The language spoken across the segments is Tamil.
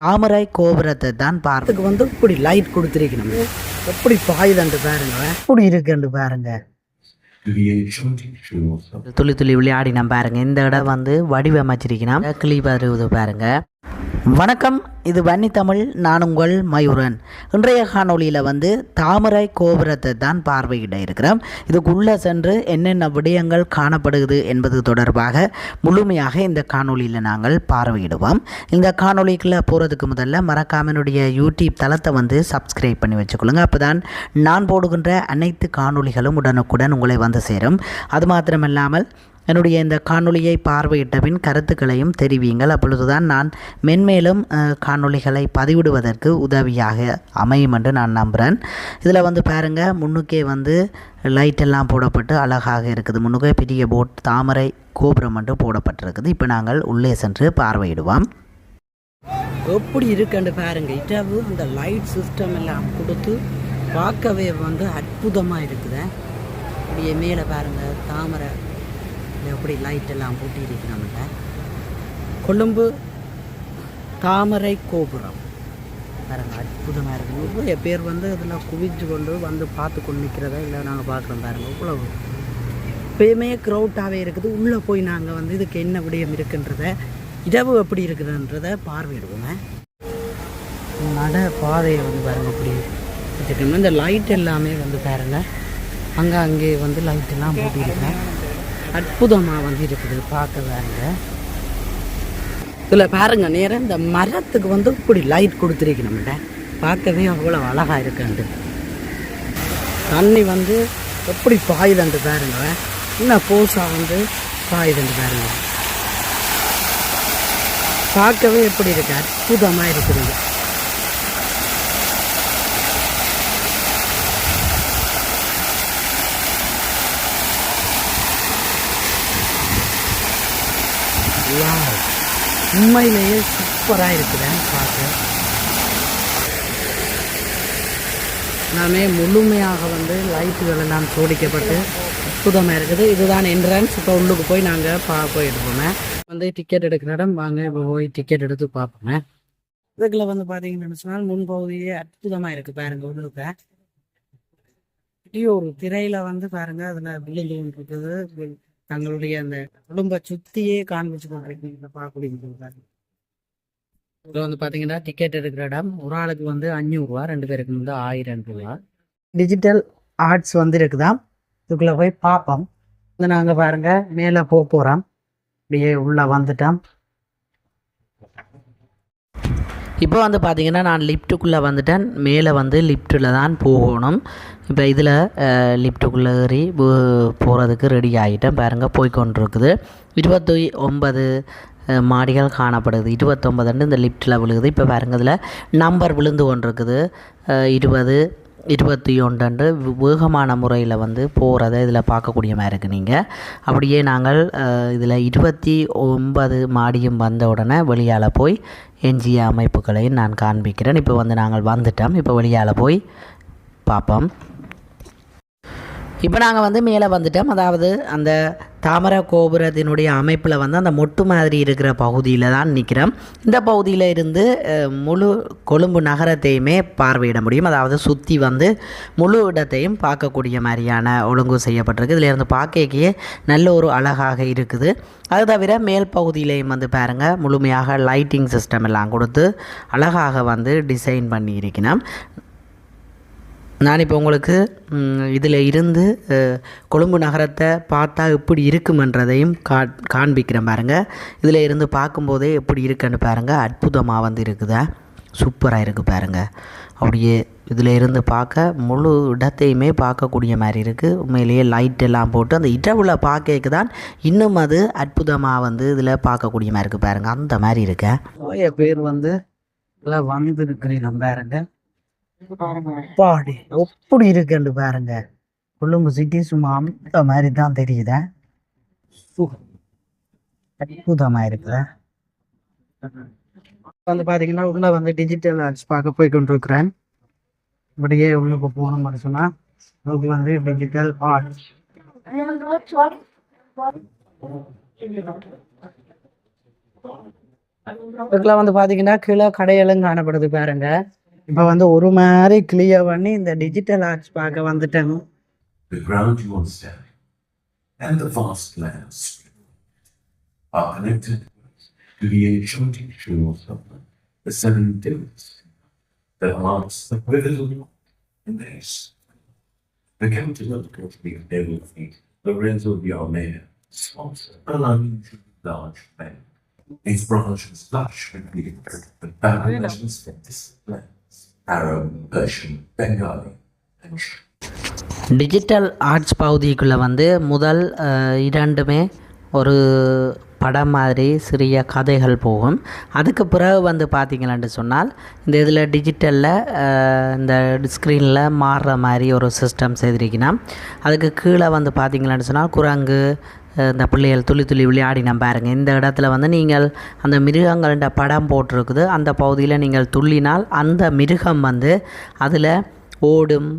தாமரை கோபுரத்தை தான் பார்த்துக்கு வந்து இப்படி லைட் கொடுத்துருக்கணும். எப்படி பாயுதண்டு பாருங்க, எப்படி இருக்குன்னு பாருங்க. துளி துளி விளையாடினா பாருங்க. இந்த இடம் வந்து வடிவமைச்சிருக்கணும். கிளி வருவது பாருங்க. வணக்கம், இது வன்னி தமிழ். நான் உங்கள் மயூரன். இன்றைய காணொலியில் வந்து தாமரை கோபுரத்தை தான் பார்வையிட இருக்கிறோம். இதுக்குள்ளே சென்று என்னென்ன விடயங்கள் காணப்படுகிறது என்பது தொடர்பாக முழுமையாக இந்த காணொலியில் நாங்கள் பார்வையிடுவோம். இந்த காணொலிக்குள்ளே போகிறதுக்கு முதல்ல மறக்காம என்னுடைய யூடியூப் தளத்தை வந்து சப்ஸ்கிரைப் பண்ணி வச்சுக்கொள்ளுங்க. அப்போ தான் நான் போடுகின்ற அனைத்து காணொலிகளும் உடனுக்குடன் உங்களை வந்து சேரும். அது மாத்திரமல்லாமல் என்னுடைய இந்த காணொலியை பார்வையிட்ட பின் கருத்துக்களையும் தெரிவியுங்கள். அப்பொழுதுதான் நான் மென்மேலும் காணொலிகளை பதிவிடுவதற்கு உதவியாக அமையும் என்று நான் நம்புகிறேன். இதில் வந்து பாருங்கள், முன்னுக்கே வந்து லைட்டெல்லாம் போடப்பட்டு அழகாக இருக்குது. முன்னுக்கே பெரிய போட் தாமரை கோபுரம் என்று போடப்பட்டிருக்குது. இப்போ நாங்கள் உள்ளே சென்று பார்வையிடுவோம். எப்படி இருக்குன்னு பாருங்கள். இரவு அந்த லைட் சிஸ்டம் எல்லாம் கொடுத்து பார்க்கவே வந்து அற்புதமாக இருக்குது. அப்படியே மேலே பாருங்கள், தாமரை எப்படி லைட்டெல்லாம் பூட்டி இருக்கிறோம்ல. கொழும்பு தாமரை கோபுரம் பாருங்க, அற்புதமாக இருக்குது. நிறைய பேர் வந்து அதில் குவிச்சு கொண்டு வந்து பார்த்து கொண்டு நிற்கிறத இல்லை நாங்கள் பார்க்குறோம் பாருங்கள். இவ்வளவு எப்பயுமே க்ரௌட்டாகவே இருக்குது. உள்ளே போய் நாங்கள் வந்து இதுக்கு என்ன விடயம் இருக்குன்றத, இரவு எப்படி இருக்குதுன்றதை பார்வையிடுவோங்க. நட பாதையை வந்து பாருங்கள் அப்படி வச்சுருக்கோம். இந்த லைட் எல்லாமே வந்து பாருங்கள், அங்கே வந்து லைட்டெல்லாம் பூட்டியிருக்கேன். அற்புதமாக வந்து இருக்குது பார்க்க பாருங்க. இதில் பாருங்க, நேரம் இந்த மரத்துக்கு வந்து இப்படி லைட் கொடுத்துருக்கணும்ல, பார்க்கவே அவ்வளோ அழகாக இருக்குண்டு. தண்ணி வந்து எப்படி பாயுதண்டு பாருங்க, இன்னும் போஸாக வந்து பாயுதண்டு பாருங்க. பார்க்கவே எப்படி இருக்கு, அற்புதமாக இருக்குது. உண்மையிலேயே சூப்பராக இருக்குதுன்னு பார்க்க. நாமே முழுமையாக வந்து லைட்டுகள் எல்லாம் சோடிக்கப்பட்டு அற்புதமாக இருக்குது. இதுதான் என்ட்ரன்ஸ். இப்போ உள்ளுக்கு போய் நாங்கள் போயிடுவோமே. வந்து டிக்கெட் எடுக்கிற இடம் வாங்க, இப்போ போய் டிக்கெட் எடுத்து பார்ப்போமே. இதுக்குள்ள வந்து பார்த்தீங்கன்னு சொன்னால் முன்பகுதியே அற்புதமாக இருக்குது பாருங்க. உள்ளுக்க ஒரு திரையில வந்து பாருங்க, அதில் பில்டிங் இருக்குது. தங்களுடைய அந்த குடும்ப சுத்தியே காண்பிச்சு கொண்டிருக்கீங்க பார்க்கக்கூடிய. இதில் வந்து பார்த்தீங்கன்னா டிக்கெட் எடுக்கிற இடம் ஒரு ஆளுக்கு வந்து 500 ரூபா, 2 பேருக்கு வந்து 1000 ரூபா. டிஜிட்டல் ஆர்ட்ஸ் வந்து இருக்குதான். இதுக்குள்ளே போய் பார்ப்போம். வந்து நாங்கள் பாருங்க மேலே போகிறோம். அப்படியே உள்ளே வந்துட்டோம். இப்போ வந்து பார்த்தீங்கன்னா நான் லிஃப்ட்டுக்குள்ளே வந்துட்டேன். மேலே வந்து லிஃப்ட்டில் தான் போகணும். இப்போ இதில் லிஃப்ட்டுக்குள்ளே ஏறி போகிறதுக்கு ரெடி ஆகிட்டேன். பாருங்கள், போய்கொண்டிருக்குது. 29 மாடிகள் காணப்படுது. 29 இந்த லிஃப்ட்டில் விழுகுது. இப்போ பாருங்கள், இதில் நம்பர் விழுந்து கொண்டிருக்குது. 20, 21 வேகமான முறையில் வந்து போகிறத இதில் பார்க்கக்கூடிய மாதிரி இருக்குது. நீங்கள் அப்படியே நாங்கள் இதில் 29 மாடியும் வந்த உடனே வெளியால் போய் எஞ்சிய அமைப்புகளையும் நான் காண்பிக்கிறேன். இப்போ வந்து நாங்கள் வந்துட்டோம். இப்போ வெளியால் போய் பார்ப்போம். இப்போ நாங்கள் வந்து மேலே வந்துட்டோம். அதாவது அந்த தாமரை கோபுரத்தினுடைய அமைப்பில் வந்து அந்த மொட்டு மாதிரி இருக்கிற பகுதியில் தான் நிற்கிறோம். இந்த பகுதியில் இருந்து முழு கொழும்பு நகரத்தையுமே பார்வையிட முடியும். அதாவது சுற்றி வந்து முழு இடத்தையும் பார்க்கக்கூடிய மாதிரியான ஒழுங்கு செய்யப்பட்டிருக்கு. இதில் இருந்து பார்க்கவே நல்ல ஒரு அழகாக இருக்குது. அது தவிர மேல் பகுதியிலையும் வந்து பாருங்கள், முழுமையாக லைட்டிங் சிஸ்டம் எல்லாம் கொடுத்து அழகாக வந்து டிசைன் பண்ணி இருக்கணும். நான் இப்போ உங்களுக்கு இதில் இருந்து கொழும்பு நகரத்தை பார்த்தா எப்படி இருக்குமென்றதையும் காண்பிக்கிறேன் பாருங்கள். இதில் இருந்து பார்க்கும்போதே எப்படி இருக்குன்னு பாருங்கள். அற்புதமாக வந்து இருக்குதா, சூப்பராக இருக்குது பாருங்கள். அப்படியே இதில் இருந்து பார்க்க முழு இடத்தையுமே பார்க்கக்கூடிய மாதிரி இருக்குது. உண்மையிலேயே லைட் எல்லாம் போட்டு அந்த இடவுல பார்க்க தான் இன்னும் அது அற்புதமாக வந்து இதில் பார்க்கக்கூடிய மாதிரி இருக்குது பாருங்கள். அந்த மாதிரி இருக்க நிறைய பேர் வந்து இதில் வந்து இருக்கிறீங்க பாருங்க. பாடி எப்படி இருக்குன்னு பாருங்க. கொழும்பு சிட்டி சும்மா அந்த மாதிரி தான் தெரியுத. அற்புதமாக இருக்குதா. வந்து பார்த்தீங்கன்னா உள்ள வந்து டிஜிட்டல் ஆர்ட்ஸ் பார்க்க போய் கொண்டிருக்கிறேன். இப்படியே உள்ளுக்கு போகணும் மாதிரி சொன்னால் அதுக்கு வந்து டிஜிட்டல் ஆர்ட்ஸ். இதுக்குள்ள வந்து பார்த்தீங்கன்னா கீழே கடைகளும் காணப்படுது பாருங்க. இப்போ வந்து ஒரு மாதிரி கிளியர் பண்ணி இந்த டிஜிட்டல் ஆர்ட்ஸ் பார்க்க வந்துட்டேன். The ground you are standing and the vast lands are connected to the ancient shores of the seven hills that marks the pivotal in the east. The capital of the devil feet, Lorenzo Bialmea, sponsor a large bank. Its branches lush with the foundations of disciplines, Arab, Persian, Bengali, and digital arts பகுதிக்குள்ளே வந்து முதல் இரண்டுமே ஒரு படம் மாதிரி சிறிய கதைகள் போகும். அதுக்கு பிறகு வந்து பார்த்திங்களான்னு சொன்னால் இந்த இதில் டிஜிட்டலில் இந்த ஸ்க்ரீனில் மாறுற மாதிரி ஒரு சிஸ்டம் செய்திருக்கணும். அதுக்கு கீழே வந்து பார்த்திங்களான்னு சொன்னால் குரங்கு இந்த பிள்ளைகள் துளி துளி விளையாடின பாருங்கள். இந்த இடத்துல வந்து நீங்கள் அந்த மிருகங்கள்ட படம் போட்டிருக்குது. அந்த பகுதியில் நீங்கள் துள்ளினால் அந்த மிருகம் வந்து அதில் ஓடும்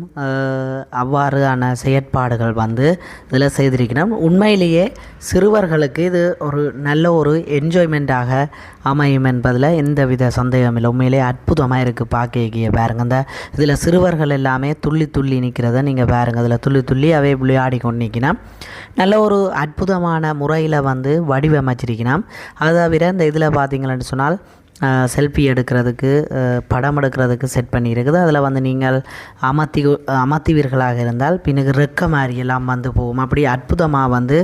அவ்வாறான செயற்பாடுகள் வந்து இதில் செய்திருக்கணும். உண்மையிலேயே சிறுவர்களுக்கு இது ஒரு நல்ல ஒரு என்ஜாய்மெண்ட்டாக அமையும் என்பதில் எந்தவித சந்தேகம் இல்லை. உண்மையிலேயே அற்புதமாக இருக்குது பார்க்க பாருங்கள். இந்த இதில் சிறுவர்கள் எல்லாமே துள்ளி துள்ளி நிற்கிறத நீங்கள் பாருங்கள். அதில் துள்ளி துள்ளி அவை விளையாடி கொண்டு நிற்கணும். நல்ல ஒரு அற்புதமான முறையில் வந்து வடிவமைச்சிருக்கணும். அதை தவிர இந்த இதில் பார்த்திங்கன்னு சொன்னால் செல்ஃபி எடுக்கிறதுக்கு படம் எடுக்கிறதுக்கு செட் பண்ணியிருக்குது. அதில் வந்து நீங்கள் அமர்த்திவீர்களாக இருந்தால் பின்னுக்கு ரெக்க மாதிரி எல்லாம் வந்து போகும். அப்படி அற்புதமாக வந்து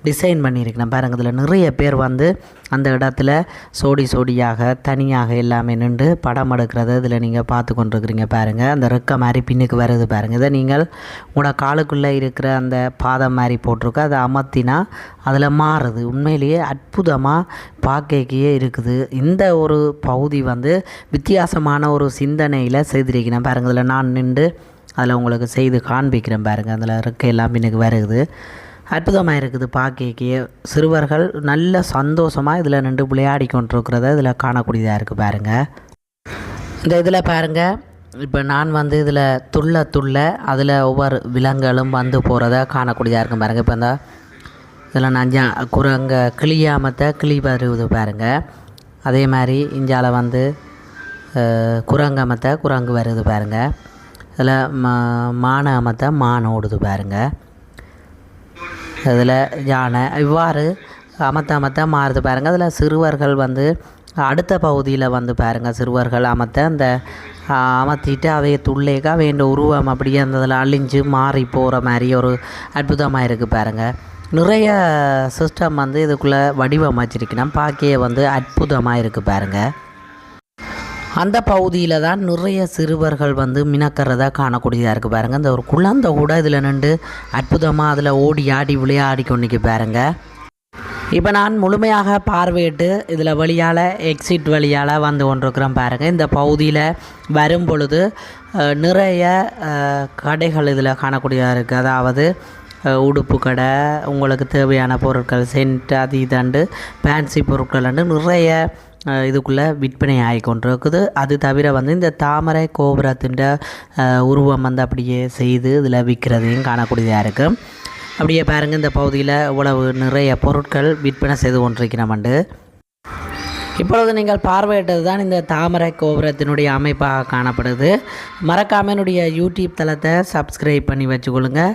டிசைன் பண்ணியிருக்கணும் பாருங்கள். இதில் நிறைய பேர் வந்து அந்த இடத்துல சோடியாக தனியாக எல்லாமே நின்று படம் எடுக்கிறது இதில் நீங்கள் பார்த்து கொண்டிருக்கிறீங்க பாருங்கள். அந்த ரெக்க மாதிரி பின்னுக்கு வருது பாருங்கள். இதை நீங்கள் உங்களோட காலுக்குள்ளே இருக்கிற அந்த பாதம் மாதிரி போட்டிருக்க அதை அமர்த்தினா அதில் மாறுது. உண்மையிலேயே அற்புதமாக பார்க்கையே இருக்குது. இந்த ஒரு பகுதி வந்து வித்தியாசமான ஒரு சிந்தனையில் செய்திருக்கிறேன் பாருங்கள். இதில் நான் நின்று அதில் உங்களுக்கு செய்து காண்பிக்கிறேன் பாருங்கள். அதில் இருக்க எல்லாம் பின்னுக்கு வருது. அற்புதமாக இருக்குது பார்க்கையே. சிறுவர்கள் நல்ல சந்தோஷமாக இதில் நின்று விளையாடி கொண்டிருக்கிறத இதில் காணக்கூடியதாக இருக்குது பாருங்கள். இந்த இதில் பாருங்கள், இப்போ நான் வந்து இதில் துள்ள அதில் ஒவ்வொரு விலங்குகளும் வந்து போகிறத காணக்கூடியதாக இருக்கும் பாருங்கள். இப்போ இந்த இதில் நான் குரங்க கிளியாமத்தை கிளி வருவது பாருங்கள். அதே மாதிரி இஞ்சால் வந்து குரங்கமத்தை குரங்கு வருது பாருங்கள். இதில் மான அமத்தை மான் ஓடுது பாருங்கள். இதில் யானை இவ்வாறு அமத்த மாறுது பாருங்கள். அதில் சிறுவர்கள் வந்து அடுத்த பகுதியில் வந்து பாருங்கள், சிறுவர்கள் அந்த அமர்த்திட்டு அவைய துள்ளேக்கா வேண்ட உருவம் அப்படியே அந்த இதில் அழிஞ்சு மாறி போகிற மாதிரி ஒரு அற்புதமாக இருக்குது பாருங்கள். நிறைய சிஸ்டம் வந்து இதுக்குள்ளே வடிவமைச்சிருக்கணும். பார்க்கையே வந்து அற்புதமாக இருக்குது பாருங்கள். அந்த பகுதியில் தான் நிறைய சிறுவர்கள் வந்து மினக்கிறதா காணக்கூடியதாக இருக்குது பாருங்கள். இந்த ஒரு குழந்தை கூட இதில் நின்று அற்புதமாக அதில் ஓடி ஆடி விளையாடி கொண்டிக்கு பாருங்கள். இப்போ நான் முழுமையாக பார்வையிட்டு இதில் வழியால் எக்ஸிட் வழியால் வந்து கொண்டிருக்கிறேன் பாருங்கள். இந்த பகுதியில் வரும் பொழுது நிறைய கடைகள் இதில் காணக்கூடியதாக இருக்குது. அதாவது உடுப்பு கடை, உங்களுக்கு தேவையான பொருட்கள், சென்ட், அது இதண்டு ஃபேன்சி பொருட்கள் நிறைய இதுக்குள்ளே விற்பனை ஆகி கொண்டிருக்குது. அது தவிர வந்து இந்த தாமரை கோபுரத்தின் உருவம் வந்து அப்படியே செய்து இதில் விற்கிறதையும் காணக்கூடியதாக இருக்குது. அப்படியே பாருங்கள், இந்த பகுதியில் இவ்வளவு நிறைய பொருட்கள் விற்பனை செய்து கொண்டிருக்கிறோம்ண்டு. இப்பொழுது நீங்கள் பார்வையிட்டது தான் இந்த தாமரை கோபுரத்தினுடைய அமைப்பாக காணப்படுது. மறக்காமல் என்னுடைய யூடியூப் தளத்தை சப்ஸ்கிரைப் பண்ணி வச்சுக்கொள்ளுங்கள்.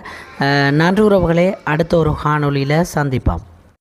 நன்றி உறவுகளே, அடுத்த ஒரு காணொளியில் சந்திப்போம்.